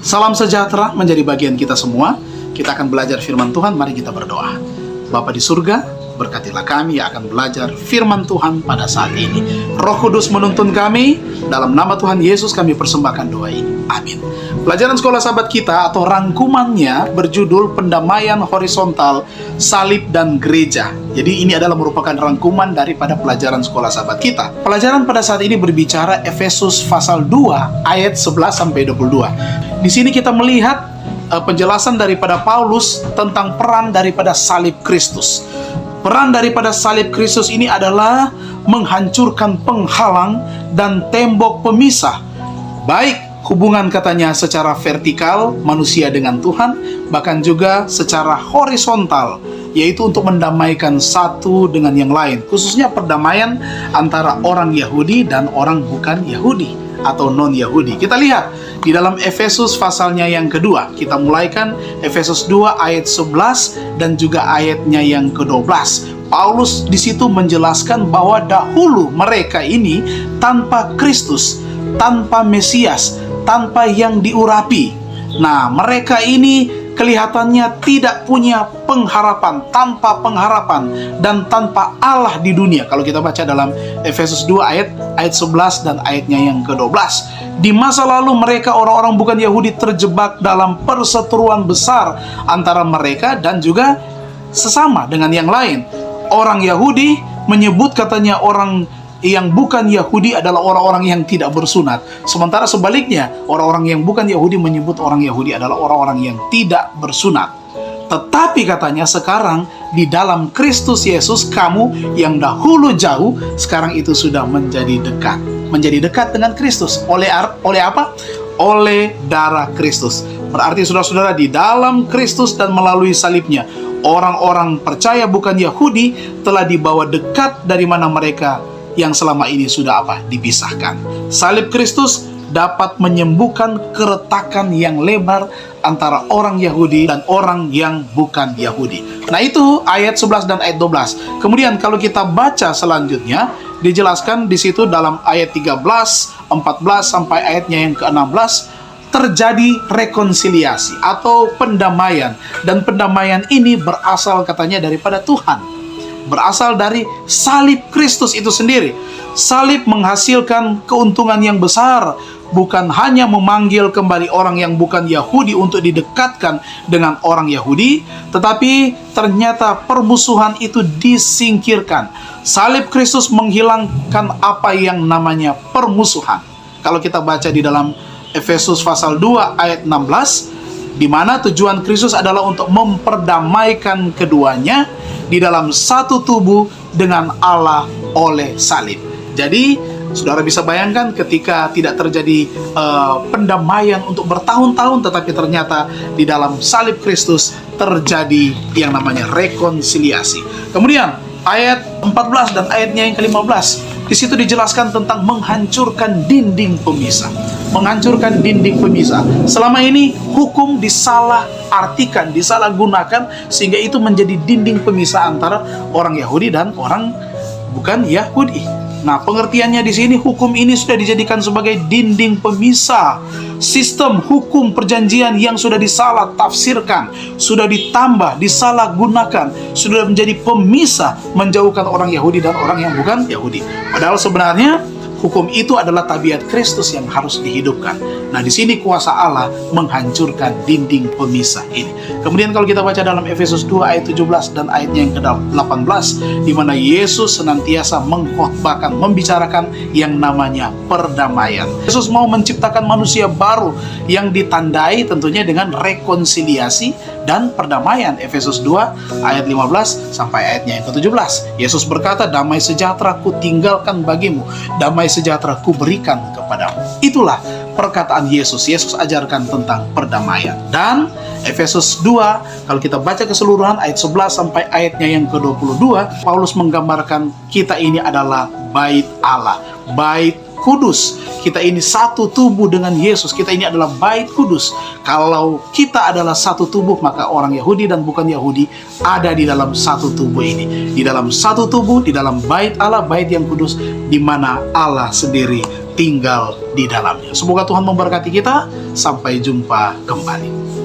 Salam sejahtera menjadi bagian kita semua. Kita akan belajar firman Tuhan, mari kita berdoa. Bapa di surga, berkatilah kami yang akan belajar firman Tuhan pada saat ini. Roh Kudus menuntun kami, dalam nama Tuhan Yesus kami persembahkan doa ini. Amin. Pelajaran sekolah sahabat kita atau rangkumannya berjudul Pendamaian Horizontal, Salib dan Gereja. Jadi ini adalah merupakan rangkuman daripada pelajaran sekolah sahabat kita. Pelajaran pada saat ini berbicara Efesus pasal 2 ayat 11-22. Di sini kita melihat penjelasan daripada Paulus tentang peran daripada salib Kristus. Peran daripada salib Kristus ini adalah menghancurkan penghalang dan tembok pemisah. Baik hubungan katanya secara vertikal manusia dengan Tuhan, bahkan juga secara horizontal, yaitu untuk mendamaikan satu dengan yang lain, khususnya perdamaian antara orang Yahudi dan orang bukan Yahudi atau non-Yahudi. Kita lihat di dalam Efesus pasalnya yang kedua. Kita mulaikan Efesus 2 ayat 11 dan juga ayatnya yang ke-12. Paulus di situ menjelaskan bahwa dahulu mereka ini tanpa Kristus, tanpa Mesias, tanpa yang diurapi. Nah, mereka ini kelihatannya tidak punya pengharapan, tanpa pengharapan dan tanpa Allah di dunia. Kalau kita baca dalam Efesus 2 ayat 11 dan ayatnya yang ke-12. Di masa lalu mereka orang-orang bukan Yahudi terjebak dalam perseteruan besar antara mereka dan juga sesama dengan yang lain. Orang Yahudi menyebut katanya orang yang bukan Yahudi adalah orang-orang yang tidak bersunat. Sementara sebaliknya, orang-orang yang bukan Yahudi menyebut orang Yahudi adalah orang-orang yang tidak bersunat. Tetapi katanya sekarang di dalam Kristus Yesus, kamu yang dahulu jauh, sekarang itu sudah menjadi dekat. Menjadi dekat dengan Kristus. Oleh apa? Oleh darah Kristus. Berarti saudara-saudara, di dalam Kristus dan melalui salibnya, orang-orang percaya bukan Yahudi telah dibawa dekat dari mana mereka yang selama ini sudah dipisahkan. Salib Kristus dapat menyembuhkan keretakan yang lebar antara orang Yahudi dan orang yang bukan Yahudi. Nah, itu ayat 11 dan ayat 12. Kemudian kalau kita baca selanjutnya, dijelaskan di situ dalam ayat 13, 14 sampai ayatnya yang ke-16, terjadi rekonsiliasi atau pendamaian. Dan pendamaian ini berasal katanya daripada Tuhan. Berasal dari salib Kristus itu sendiri. Salib menghasilkan keuntungan yang besar, bukan hanya memanggil kembali orang yang bukan Yahudi untuk didekatkan dengan orang Yahudi, tetapi ternyata permusuhan itu disingkirkan. Salib Kristus menghilangkan apa yang namanya permusuhan. Kalau kita baca di dalam Efesus pasal 2 ayat 16, di mana tujuan Kristus adalah untuk memperdamaikan keduanya di dalam satu tubuh dengan Allah oleh salib. Jadi, saudara bisa bayangkan ketika tidak terjadi pendamaian untuk bertahun-tahun, tetapi ternyata di dalam salib Kristus terjadi yang namanya rekonsiliasi. Kemudian, ayat 14 dan ayatnya yang ke-15. Di situ dijelaskan tentang menghancurkan dinding pemisah. Menghancurkan dinding pemisah. Selama ini hukum disalahartikan, disalahgunakan sehingga itu menjadi dinding pemisah antara orang Yahudi dan orang bukan Yahudi. Nah, pengertiannya di sini hukum ini sudah dijadikan sebagai dinding pemisah. Sistem hukum perjanjian yang sudah disalah tafsirkan, sudah ditambah, disalahgunakan, sudah menjadi pemisah, menjauhkan orang Yahudi dan orang yang bukan Yahudi. Padahal sebenarnya hukum itu adalah tabiat Kristus yang harus dihidupkan. Nah, di sini kuasa Allah menghancurkan dinding pemisah ini. Kemudian kalau kita baca dalam Efesus 2 ayat 17 dan ayatnya yang ke-18, di mana Yesus senantiasa mengkhotbahkan, membicarakan yang namanya perdamaian. Yesus mau menciptakan manusia baru yang ditandai tentunya dengan rekonsiliasi dan perdamaian. Efesus 2 ayat 15 sampai ayatnya yang ke-17. Yesus berkata, "Damai sejahtera ku tinggalkan bagimu, damai sejahtera ku berikan kepadamu." Itulah perkataan Yesus. Yesus ajarkan tentang perdamaian. Dan Efesus 2, kalau kita baca keseluruhan ayat 11 sampai ayatnya yang ke-22, Paulus menggambarkan kita ini adalah bait Allah, bait kudus. Kita ini satu tubuh dengan Yesus. Kita ini adalah bait kudus. Kalau kita adalah satu tubuh, maka orang Yahudi dan bukan Yahudi ada di dalam satu tubuh ini. Di dalam satu tubuh, di dalam bait Allah, bait yang kudus, di mana Allah sendiri tinggal di dalamnya. Semoga Tuhan memberkati kita. Sampai jumpa kembali.